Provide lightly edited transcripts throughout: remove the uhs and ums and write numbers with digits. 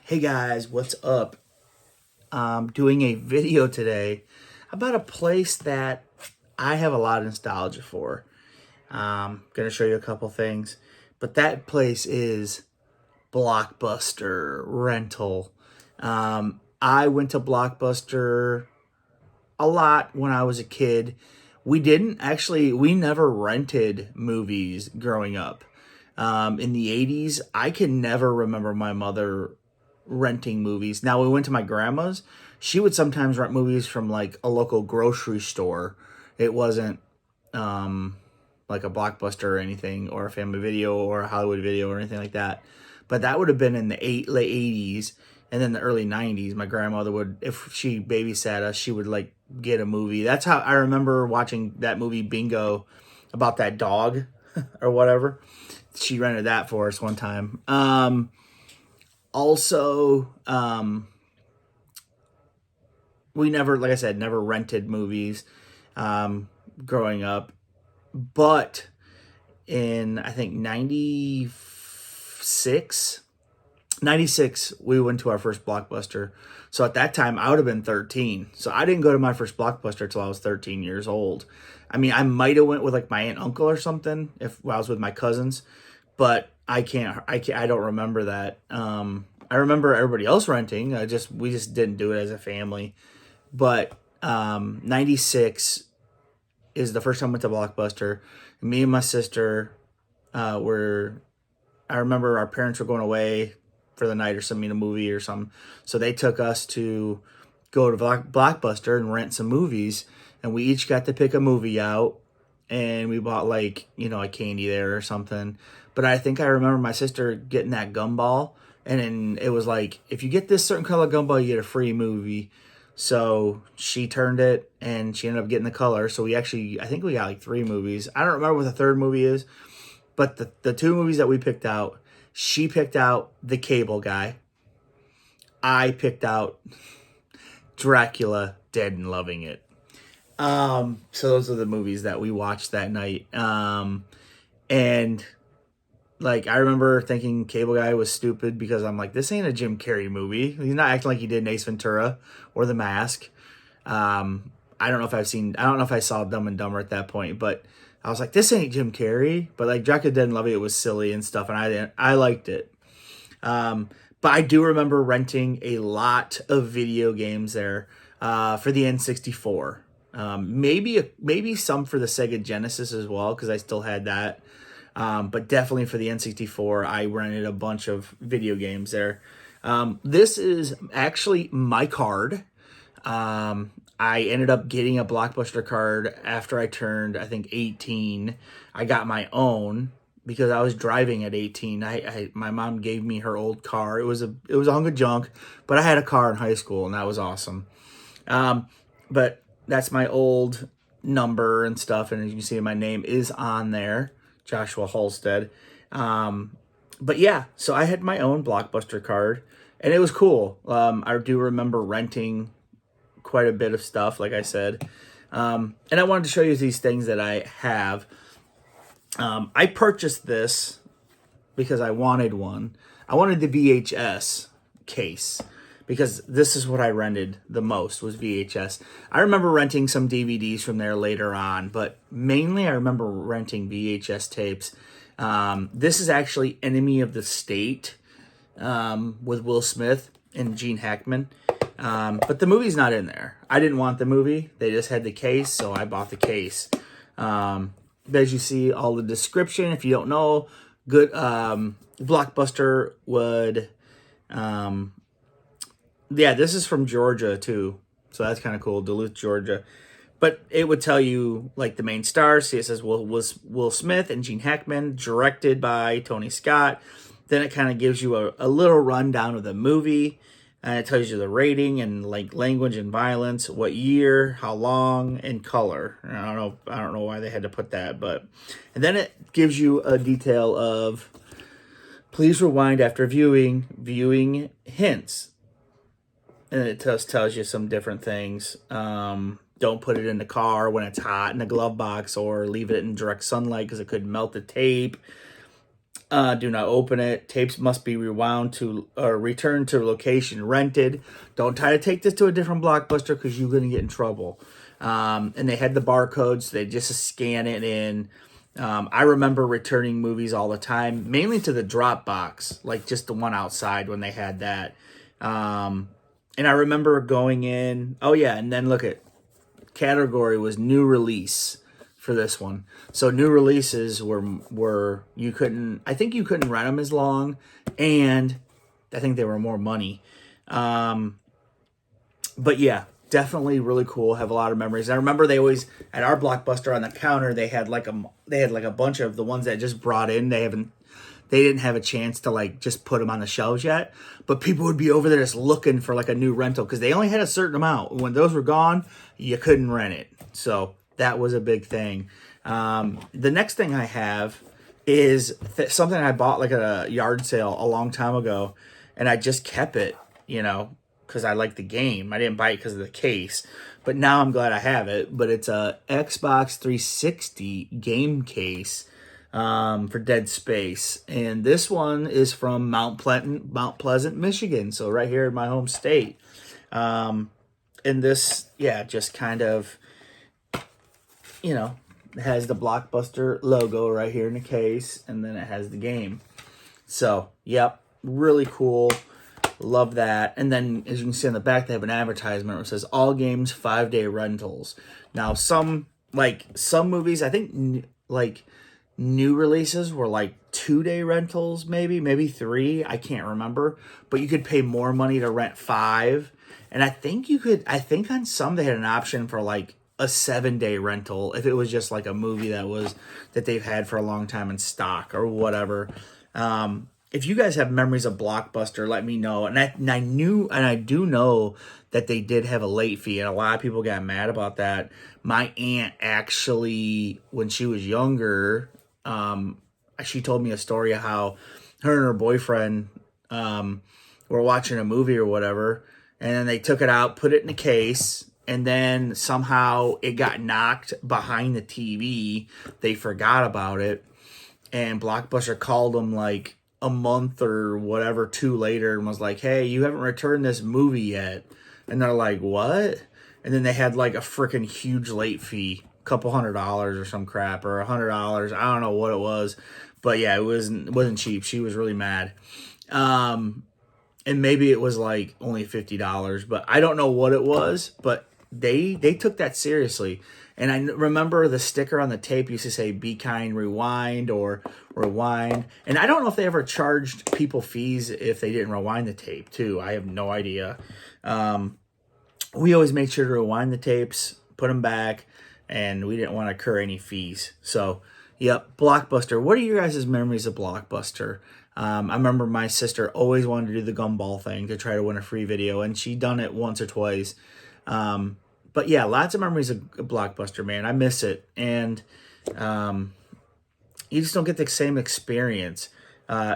Hey guys, what's up? I'm doing a video today about a place that I have a lot of nostalgia for. Gonna show you a couple things, but that place is Blockbuster rental. I went to Blockbuster a lot when I was a kid. We never rented movies growing up. In the 80s, I can never remember my mother renting movies. Now, we went to my grandma's. She would sometimes rent movies from like a local grocery store. It wasn't like a Blockbuster or anything, or a Family Video or a Hollywood Video or anything like that. But that would have been in the late 80s and then the early 90s. My grandmother would, if she babysat us, she would like get a movie. That's how I remember watching that movie Bingo about that dog or whatever. She rented that for us one time. Also, we never, like I said, never rented movies growing up. But in, I think, 96, we went to our first Blockbuster. So at that time, I would have been 13. So I didn't go to my first Blockbuster until I was 13 years old. I mean, I might have went with like my aunt and uncle or something if I was with my cousins, but I don't remember that. I remember everybody else renting. We just didn't do it as a family. But 96 is the first time I went to Blockbuster. Me and my sister I remember our parents were going away for the night or something, a movie or something. So they took us to go to Blockbuster and rent some movies. And we each got to pick a movie out. And we bought like, a candy there or something. But I think I remember my sister getting that gumball. And then it was like, if you get this certain color gumball, you get a free movie. So she turned it and she ended up getting the color. So I think we got like 3 movies. I don't remember what the third movie is. But the 2 movies that we picked out, she picked out The Cable Guy. I picked out Dracula, Dead and Loving It. So those are the movies that we watched that night. And like, I remember thinking Cable Guy was stupid because I'm like, this ain't a Jim Carrey movie. He's not acting like he did in Ace Ventura or The Mask. I don't know if I saw Dumb and Dumber at that point, but I was like, this ain't Jim Carrey. But like, Dracula Dead and Loving It was silly and stuff, and I liked it. But I do remember renting a lot of video games there for the N64. Maybe some for the Sega Genesis as well, because I still had that. But definitely for the N64, I rented a bunch of video games there. This is actually my card. I ended up getting a Blockbuster card after I turned, I think, 18. I got my own because I was driving at 18. My mom gave me her old car. It was a hunk of junk, but I had a car in high school, and that was awesome. But that's my old number and stuff, and as you can see, my name is on there, Joshua Halstead. But yeah, so I had my own Blockbuster card, and it was cool. I do remember renting quite a bit of stuff, like I said. And I wanted to show you these things that I have. I purchased this because I wanted one. I wanted the VHS case because this is what I rented the most, was VHS. I remember renting some DVDs from there later on, but mainly I remember renting VHS tapes. This is actually Enemy of the State with Will Smith and Gene Hackman. But the movie's not in there. I didn't want the movie. They just had the case, so I bought the case. As you see, all the description, if you don't know, good Blockbuster would... this is from Georgia, too. So that's kind of cool, Duluth, Georgia. But it would tell you, like, the main stars. See, it says Will Smith and Gene Hackman, directed by Tony Scott. Then it kind of gives you a little rundown of the movie. And it tells you the rating and like language and violence, what year, how long, and color. And I don't know why they had to put that, and then it gives you a detail of please rewind after viewing hints. And it just tells you some different things. Don't put it in the car when it's hot in the glove box, or leave it in direct sunlight because it could melt the tape. Do not open it. Tapes must be rewound to or returned to location rented. Don't try to take this to a different Blockbuster because you're going to get in trouble. And they had the barcodes. So they just scan it in. I remember returning movies all the time, mainly to the Dropbox, like just the one outside when they had that. And I remember going in. Oh yeah, and then look at category was new release for this one. So new releases were you couldn't. I think you couldn't rent them as long, and I think they were more money. But yeah, definitely really cool. Have a lot of memories. I remember they always at our Blockbuster on the counter they had like a bunch of the ones that just brought in. They didn't have a chance to like just put them on the shelves yet, but people would be over there just looking for like a new rental because they only had a certain amount. When those were gone, you couldn't rent it. So that was a big thing. The next thing I have is something I bought like at a yard sale a long time ago, and I just kept it, because I like the game. I didn't buy it because of the case, but now I'm glad I have it. But it's a Xbox 360 game case for Dead Space, and this one is from Mount Pleasant, Michigan. So right here in my home state. And this, just kind of, it has the Blockbuster logo right here in the case, and then it has the game. So, yep, really cool. Love that. And then, as you can see on the back, they have an advertisement where it says, all games, 5-day rentals. Now, some movies, I think, like, new releases were like 2-day rentals, maybe 3. I can't remember. But you could pay more money to rent 5. And I think on some they had an option for like a 7-day rental if it was just like a movie that they've had for a long time in stock or whatever. If you guys have memories of Blockbuster, let me know. And I do know that they did have a late fee, and a lot of people got mad about that. My aunt actually, when she was younger, she told me a story of how her and her boyfriend were watching a movie or whatever, and then they took it out, put it in a case, and then somehow it got knocked behind the TV. They forgot about it, and Blockbuster called them like a month or whatever too later and was like, hey, you haven't returned this movie yet. And they're like, what? And then they had like a freaking huge late fee, a couple $100 or some crap, or $100. I don't know what it was, but yeah, it wasn't cheap. She was really mad. And maybe it was like only $50, but I don't know what it was, but they took that seriously. And I remember the sticker on the tape used to say, be kind, rewind, or rewind. And I don't know if they ever charged people fees if they didn't rewind the tape, too. I have no idea. We always made sure to rewind the tapes, put them back, and we didn't want to incur any fees. So, yep, Blockbuster. What are your guys' memories of Blockbuster? I remember my sister always wanted to do the gumball thing to try to win a free video, and she done it once or twice. But yeah, lots of memories of Blockbuster, man. I miss it. And you just don't get the same experience.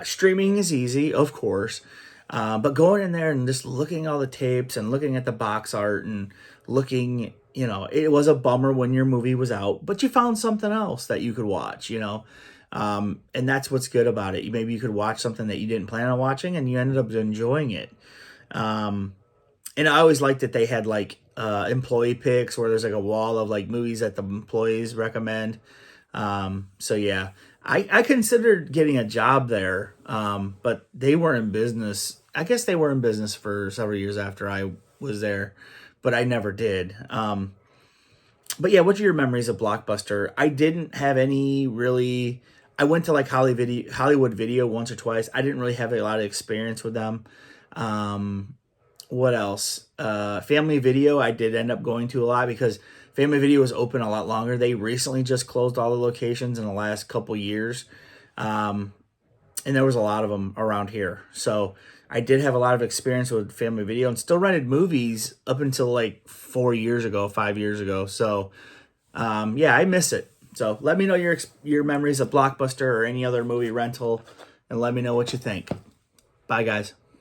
Streaming is easy, of course. But going in there and just looking at all the tapes and looking at the box art and looking, it was a bummer when your movie was out, but you found something else that you could watch, and that's what's good about it. Maybe you could watch something that you didn't plan on watching and you ended up enjoying it. And I always liked that they had like employee picks where there's like a wall of like movies that the employees recommend. So yeah, I considered getting a job there, but they were in business. I guess they were in business for several years after I was there, but I never did. But yeah, what are your memories of Blockbuster? I didn't have any really. I went to like Hollywood Video once or twice. I didn't really have a lot of experience with them. What else? Family Video, I did end up going to a lot because Family Video was open a lot longer. They recently just closed all the locations in the last couple years. And there was a lot of them around here. So I did have a lot of experience with Family Video and still rented movies up until like 5 years ago. So yeah, I miss it. So let me know your memories of Blockbuster or any other movie rental, and let me know what you think. Bye, guys.